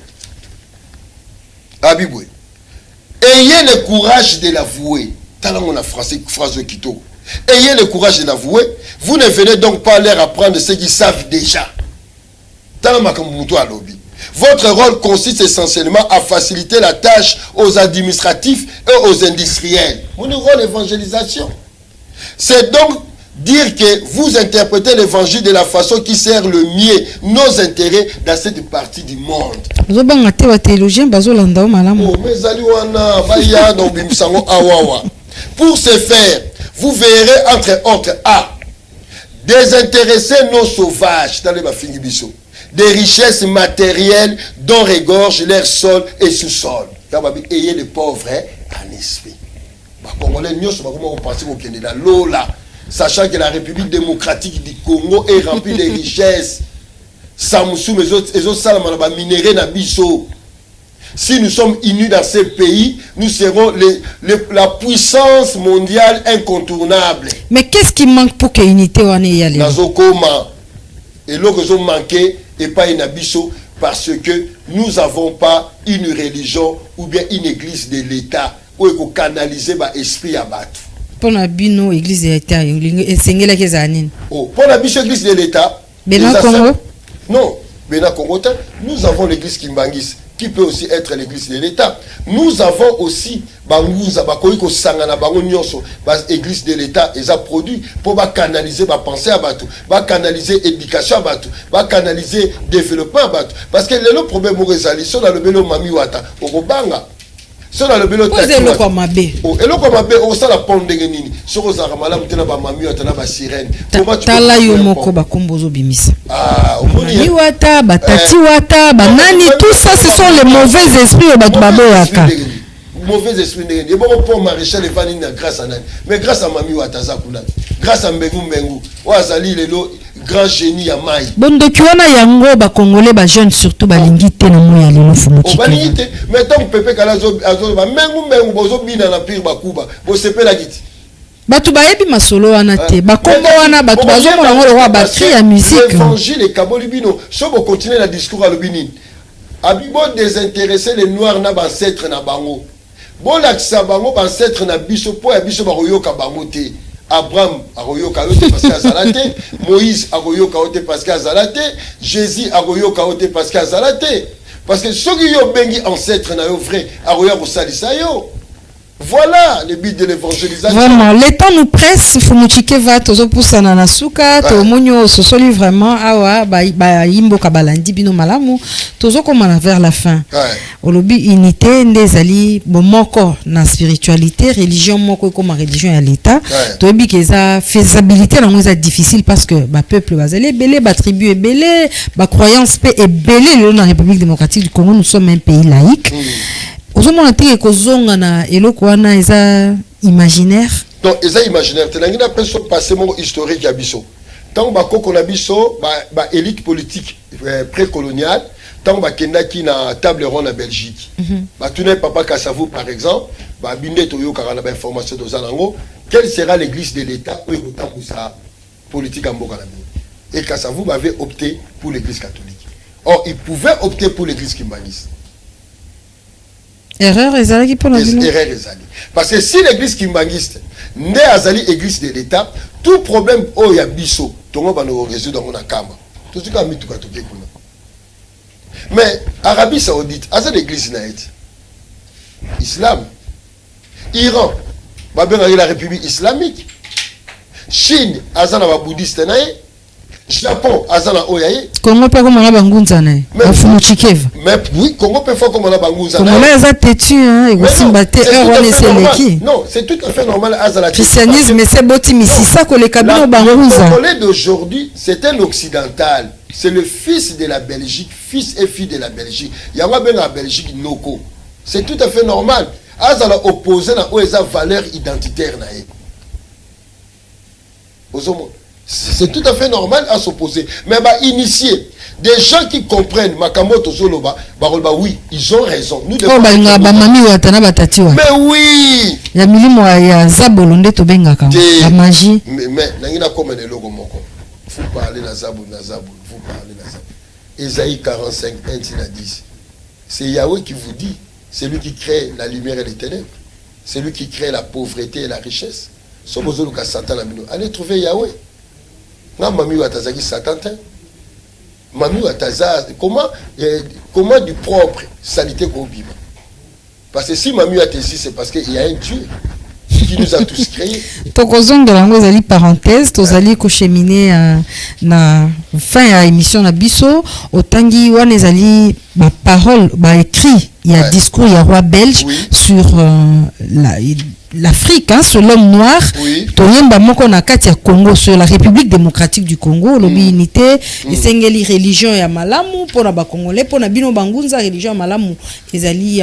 Abiboué. Ayez le courage de l'avouer. Talent on a français phrase de Kito. Ayez le courage de l'avouer. Vous ne venez donc pas leur apprendre ce qu'ils savent déjà. Talent makambuto à lobby. Votre rôle consiste essentiellement à faciliter la tâche aux administratifs et aux industriels. Mon rôle évangélisation. C'est donc dire que vous interprétez l'évangile de la façon qui sert le mieux nos intérêts dans cette partie du monde. Pour ce faire, vous verrez entre autres désintéresser nos sauvages dans les bafinibiso, des richesses matérielles dont regorgent leur sol et sous-sol. Ayez les pauvres en esprit. Sachant que la République démocratique du Congo est remplie de richesses. Samusu ezo salama na ba minéraux na biso. Si nous sommes unis dans ces pays, nous serons la puissance mondiale incontournable. Mais qu'est-ce qui manque pour que l'unité en ait allé? Nazokoma. Et l'autre ont manqué et pas une abisso parce que nous n'avons pas une religion ou bien une église de l'État où il faut canaliser l'esprit à battre. Pour la bino église de l'État, pour la biche église de l'État, Congo? Non, Bénin Congo, nous avons l'église Kimbangis, qui peut aussi être l'église de l'État. Nous avons aussi Bangouza, Bakoiko Sangana, Bango Nyonso, l'église de l'État, et ça produit pour canaliser ma pensée à Batou, canaliser l'éducation à Batou, canaliser le développement à Batou. Parce que le problème est que les gens dans le bélo Mami Wata, au Banga. So na le belo tati et le komabe o ça la ponde nini so ko za mala mutena ba mami wata na ba sirène tala yo moko ba kombozo bimisa mami wata ba tati wata ba nani tout ça ce sont les mauvais esprits au batu babo waka mauvais esprits nini et bon pour maréchal et vanine grâce à nani mais grâce à mami wata za kuna grâce à mbengu wazali lelo grand génie à Maï. Bon de kiwana yango ba congolais ba jeunes surtout ba lingité na moya lelo fumuki. Ba lingité mais tant pepe kala zo ba mengu bozo bina na pire ba kuba bo sepela giti. Batu ba yebi masolo wana te ba kombo wana batu bazo mona ngolo wa batterie ya musique. Évangile et kabolibino so bo continuer la discours à l'obinin. Abibo désintéresser les noirs na ba ancêtre na bango. Bon l'accès bango ba ancêtre na biso po ya biso ba royoka bango te. Abraham aroyoka ote parce qu'à Zalate, Moïse aroyoka ote parce qu'à Zalate, Jésus aroyoka ote parce qu'à Zalate. Parce que ceux qui ont bengi ancêtre na yo vrai aroyoka osalisa yo. Voilà le but de l'évangélisation. Vraiment, le temps nous presse. Fumuchike va tozo pusana na suka to monyo sosoli vraiment awa ba imbo kabalandi bino malamu tozo komana vers la fin. Olobi unité ndezali bomoko na spiritualité, religion moko comme religion à l'état. To bi keza faisabilité na ngoza difficile parce que ba peuple bazali belé, ba tribu belé, ba croyance pe est belé le na République démocratique du Congo, nous sommes un pays laïque. Ozomona te kozonga na eloko wana eza imaginaire. Non, eza imaginaire. Tenangi na peso passé mon historique ya biso. Tant ba koko na biso ba élite politique précoloniale, tant ba kendaki na table ronde en Belgique. Ba tune papa Kassavou par exemple, ba binde toyo karana ba information de Zanango, quelle sera l'église de l'État pour autant pour sa politique en Boka na. Et Kassavou avait opté pour l'église catholique. Or, il pouvait opter pour l'église kimbaniste. Erreur ezali pour la vie. Erreur ezali. Parce que si l'église kimbangiste n'est azali église de l'État, tout problème au ya biso, tongo ba no résoudre dans na kamba. Tout ce qui tout ka toke kuna. Mais Arabie Saoudite, azali église na eti. Islam. Iran, ba benga la République islamique. Chine, azana ba bouddhiste na ye. Japon, azana oyaye. Congo pe comme la bangunza na. Fumuchikeva. Mais oui, Congo peut faire comme la bangunza na. Congo là ça têtu hein, et aussi batté non, c'est tout à fait normal azala. Christianisme mais c'est botimi si ça que les cabines bangunza. Le Congolais d'aujourd'hui, c'est un occidental. C'est le fils de la Belgique, fils et fille de la Belgique. Yama ben la Belgique noko. C'est tout à fait normal. Azala opposé na oeza valeur identitaire na ye. Ozomo. C'est tout à fait normal à s'opposer. Mais bah, initier des gens qui comprennent Makamoto Zoloba, oui, ils ont raison. Nous devons. Mais oui. Il y a milimo ya zabolonde to bengaka. La magie. Mais nangina comme un logo moko. Vous parlez la zabou, vous parlez la zabou. Ésaïe 45, 1 à 10. C'est Yahweh qui vous dit, c'est lui qui crée la lumière et les ténèbres. C'est lui qui crée la pauvreté et la richesse. Allez trouver Yahweh. Non, Mami Watazaki Satan. Mami Wataza, comment du propre salité qu'on vit. Parce que si Mami Watazaki, c'est parce qu'il y a un Dieu qui nous a tous créés. Tokozong de langue zali parenthèse, tozali ko cheminer na fin à émission na biso, otangi wane zali ba parole, ba écrit, il y a discours, il y a roi belge sur l'Afrique, hein, sur l'homme noir. Toyemba moko na kati ya Congo, sur la République démocratique du Congo, lobi unité, esengeli religion ya malamu pona ba congolais, pona bino bangunza religion ya malamu ezali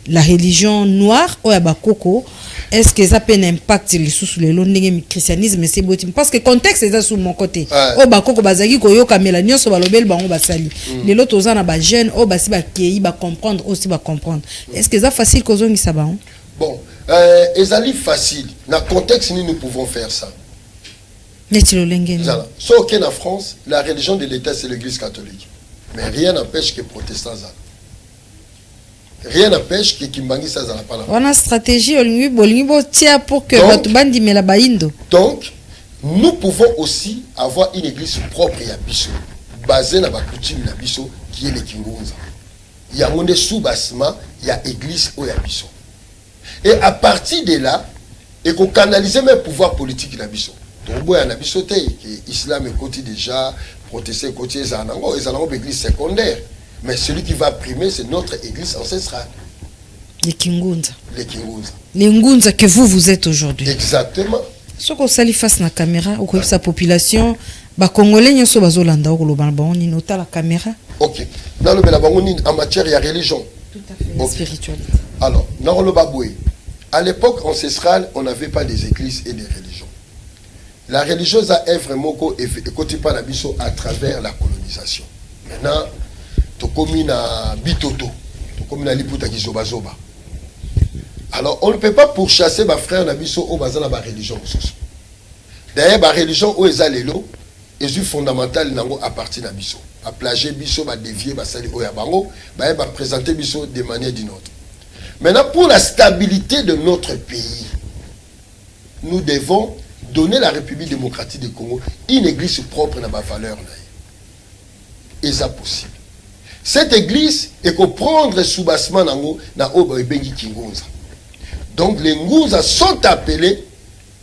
la religion noire ou ya bakoko est-ce que ça peut un impact sous le long christianisme c'est beau parce que contexte est sur mon côté o bakoko bazaki koyoka mela nyonso balobel bango basali lelo tozana ba jeune o basi ba kei ba comprendre aussi ba comprendre est-ce que ça facile kozongisa ba bon ezali facile na contexte nous pouvons faire ça sauf qu'en France la religion de l'État c'est l'église catholique mais rien n'empêche que protestants ça. Rien n'empêche que Kimbangi ça n'a pas la. On a stratégie pour que votre bandi me la baindo. Donc nous pouvons aussi avoir une église propre à Bisso, basée dans la coutume de Bisso qui est le Kingunza. Il y a un sous-bassement, il y a église au Bisso. Et à partir de là, il faut canaliser mes pouvoirs politiques de Bisso. Donc il y a Bisso que l'islam est côté déjà, protestant côté Zanango, et Zanango est église secondaire. Mais celui qui va primer, c'est notre église ancestrale. Les Kingunza. Les Kingunza. Les Ngunza que vous êtes aujourd'hui. Exactement. Ce qu'on s'allie face à la caméra, au côté de sa population, les Congolais ne sont pas zolanda au global, ils notent la caméra. Ok. Dans le Bélabangouni, en matière, il y a religion. Tout à fait. Okay. Spiritualité. Alors, dans le Baboué, à l'époque ancestrale, on n'avait pas des églises et des religions. La religieuse a vraiment côté pas à travers la colonisation. Maintenant, tokomi na bitoto tokomi na liputa kizoba zoba alors on ne peut pas pourchasser ma frère na biso au bazana ba religion soso d'ailleurs ba religion o ezalelo ezu fondamental nango à partir na biso a plager biso ba dévier ba sali o ya bango ba présenter biso de manière d'une autre. Maintenant pour la stabilité de notre pays nous devons donner la République démocratique du Congo une église propre na ba valeur na et ça possible. Cette église est qu'on prendre sous-bassement na Oba Bengi Kingunza. Donc les Ngunza sont appelés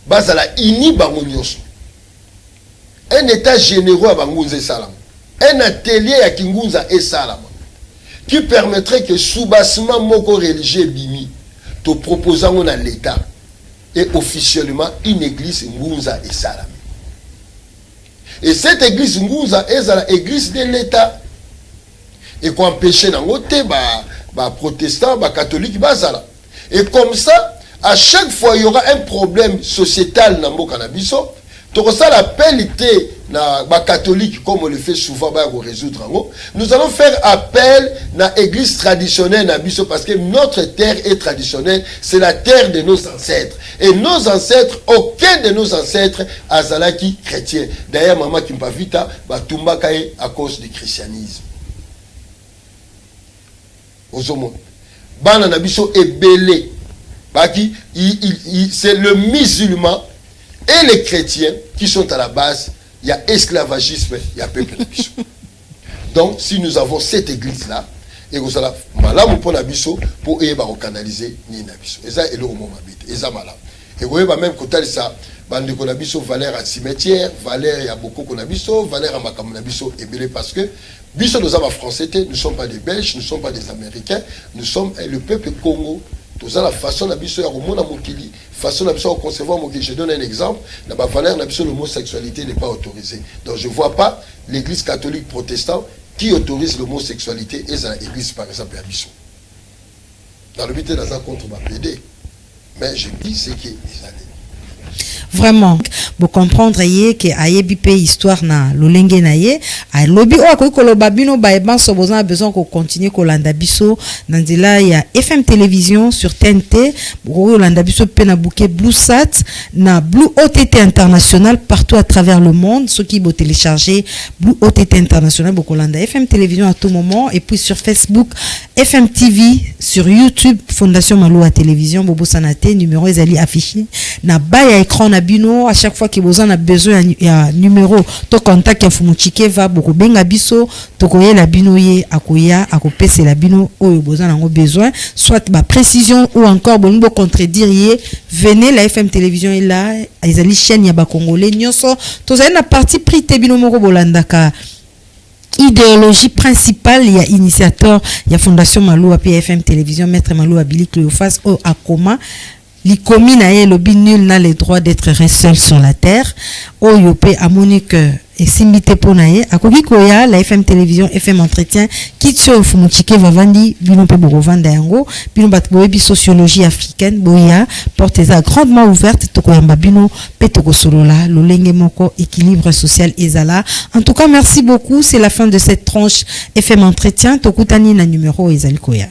Bazala Ini Bangonyoso. Un état généraux à Bangunza et Salam. Un atelier à Kingunza et Salam. Qui permettrait que sous-bassement moko religieux bimi te proposant à l'État et officiellement une église Ngunza et Salam. Et cette église Ngunza est à l'église de l'État. Et qu'on empêche les protestants, les catholiques, et comme ça, à chaque fois, il y aura un problème sociétal dans le cannabiso. Donc ça, l'appel était catholique, comme on le fait souvent pour résoudre. Nous allons faire appel à l'église traditionnelle parce que notre terre est traditionnelle, c'est la terre de nos ancêtres. Et nos ancêtres, aucun de nos ancêtres a zalaki chrétien. D'ailleurs, maman Kimpavita, Batumba Kaye à cause du christianisme. Bana Nabiso est belé. C'est le musulman et les chrétiens qui sont à la base. Il y a esclavagisme, il y a peuple Nabiso. Donc, si nous avons cette église-là, et vous allez malade pour Nabiso, pour canaliser ni Nabiso. Et ça, et le moment habite. Et ça, malade. Et vous voyez, même quand ça, bande de Nabiso, valeur à cimetière, valeur, il y a beaucoup de Nabiso, valeur à Makam Nabiso, et belé parce que. Nous sommes français, nous ne sommes pas des Belges, nous ne sommes pas des Américains, nous sommes le peuple Congo. Nous avons la façon de façon de concevoir. Je donne un exemple. La valeur l'homosexualité n'est pas autorisée. Donc je ne vois pas l'église catholique protestante qui autorise l'homosexualité et l'église par exemple à Bissau. Dans le but de la contre ma PD. Mais je dis ce qui est vraiment pour comprendre que ayebi pe histoire na lolenge na ye a lobby o ko koloba bino ba eban so besoin ko continuer ko landa biso nandila ya FM télévision sur TNT ko landa biso pe na bouquet Blue Sat na Blue OTT international partout à travers le monde ceux qui vont télécharger Blue OTT international ko landa FM télévision à tout moment et puis sur Facebook FM TV sur YouTube Fondation Maloa télévision bobo sanate numéro ezali affiché na baya écran na bino à chaque fois que vous en avez besoin un numéro to contact ya fumuchike va boko benga biso to koye la bino ye akoya akopese la bino oyo besoin nango besoin soit ba précision ou encore bongo contredire ye venez la FM télévision est là ezali chaîne ya ba congolais nyonso to za na parti pris te bino moko bolandaka idéologie principale, il y a initiateur, il y a Fondation Maloa PFM Télévision, Maître Maloa Billy Cléophas au Akoma. likomi na ye lobi nul n'a le droit d'être seul sur la terre. Oyo pe amonique et simité ponaye akoki koya la FM télévision FM entretien kitso fumuchike vavandi bino pe borovanda yango bino batboyebi sociologie africaine boya porte eza grandement ouverte tokoyamba bino pe tokosolola lolenge moko équilibre social ezala. En tout cas merci beaucoup, c'est la fin de cette tranche FM entretien tokutani na numéro ezali koya.